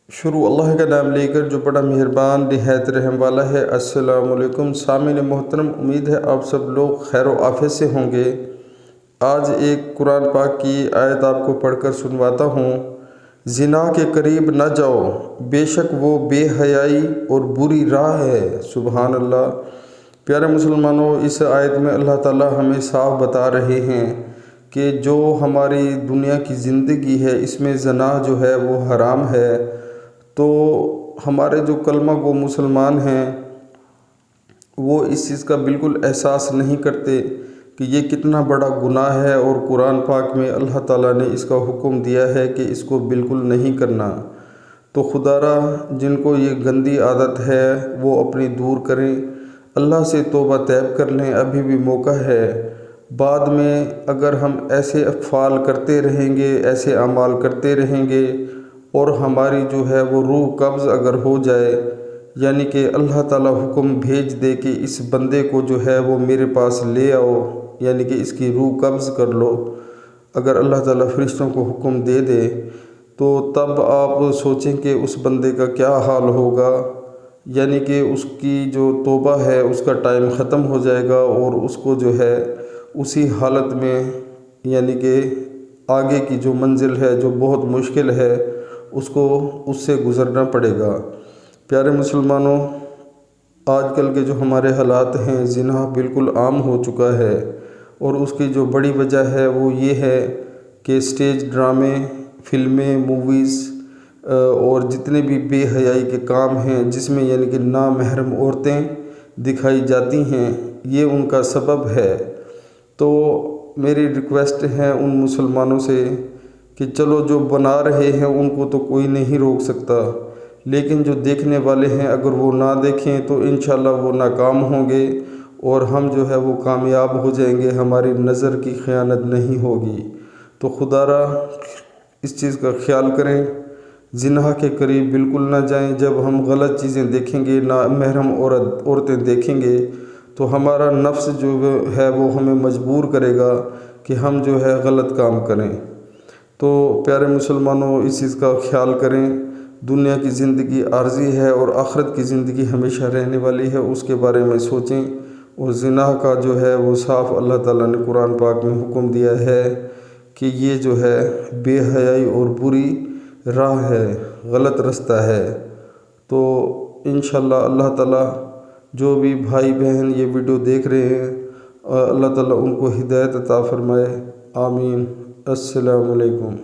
شروع اللہ کا نام لے کر جو بڑا مہربان نہایت رحم والا ہے۔ السلام علیکم سامعین محترم، امید ہے آپ سب لوگ خیر و عافیت سے ہوں گے۔ آج ایک قرآن پاک کی آیت آپ کو پڑھ کر سنواتا ہوں۔ زنا کے قریب نہ جاؤ، بے شک وہ بے حیائی اور بری راہ ہے۔ سبحان اللہ۔ پیارے مسلمانوں، اس آیت میں اللہ تعالی ہمیں صاف بتا رہے ہیں کہ جو ہماری دنیا کی زندگی ہے اس میں زنا جو ہے وہ حرام ہے۔ تو ہمارے جو کلمہ گو مسلمان ہیں وہ اس چیز کا بالکل احساس نہیں کرتے کہ یہ کتنا بڑا گناہ ہے، اور قرآن پاک میں اللہ تعالیٰ نے اس کا حکم دیا ہے کہ اس کو بالکل نہیں کرنا۔ تو خدا را جن کو یہ گندی عادت ہے وہ اپنی دور کریں، اللہ سے توبہ طیب کر لیں، ابھی بھی موقع ہے۔ بعد میں اگر ہم ایسے افعال کرتے رہیں گے، ایسے اعمال کرتے رہیں گے اور ہماری جو ہے وہ روح قبض اگر ہو جائے، یعنی کہ اللہ تعالیٰ حکم بھیج دے کہ اس بندے کو جو ہے وہ میرے پاس لے آؤ، یعنی کہ اس کی روح قبض کر لو، اگر اللہ تعالیٰ فرشتوں کو حکم دے دے تو تب آپ سوچیں کہ اس بندے کا کیا حال ہوگا۔ یعنی کہ اس کی جو توبہ ہے اس کا ٹائم ختم ہو جائے گا، اور اس کو جو ہے اسی حالت میں، یعنی کہ آگے کی جو منزل ہے جو بہت مشکل ہے اس کو اس سے گزرنا پڑے گا۔ پیارے مسلمانوں، آج کل کے جو ہمارے حالات ہیں، زنا بالکل عام ہو چکا ہے، اور اس کی جو بڑی وجہ ہے وہ یہ ہے کہ اسٹیج ڈرامے، فلمیں، موویز اور جتنے بھی بے حیائی کے کام ہیں جس میں یعنی کہ نامحرم عورتیں دکھائی جاتی ہیں، یہ ان کا سبب ہے۔ تو میری ریکویسٹ ہے ان مسلمانوں سے کہ چلو جو بنا رہے ہیں ان کو تو کوئی نہیں روک سکتا، لیکن جو دیکھنے والے ہیں اگر وہ نہ دیکھیں تو انشاءاللہ وہ ناکام ہوں گے، اور ہم جو ہے وہ کامیاب ہو جائیں گے، ہماری نظر کی خیانت نہیں ہوگی۔ تو خدا را اس چیز کا خیال کریں، زنا کے قریب بالکل نہ جائیں۔ جب ہم غلط چیزیں دیکھیں گے، نامحرم عورتیں دیکھیں گے تو ہمارا نفس جو ہے وہ ہمیں مجبور کرے گا کہ ہم جو ہے غلط کام کریں۔ تو پیارے مسلمانوں، اس چیز کا خیال کریں۔ دنیا کی زندگی عارضی ہے اور آخرت کی زندگی ہمیشہ رہنے والی ہے، اس کے بارے میں سوچیں۔ اور زنا کا جو ہے وہ صاف اللہ تعالیٰ نے قرآن پاک میں حکم دیا ہے کہ یہ جو ہے بے حیائی اور بری راہ ہے، غلط رستہ ہے۔ تو انشاءاللہ اللہ تعالیٰ جو بھی بھائی بہن یہ ویڈیو دیکھ رہے ہیں، اللہ تعالیٰ ان کو ہدایت عطا فرمائے۔ آمین۔ السلام علیکم۔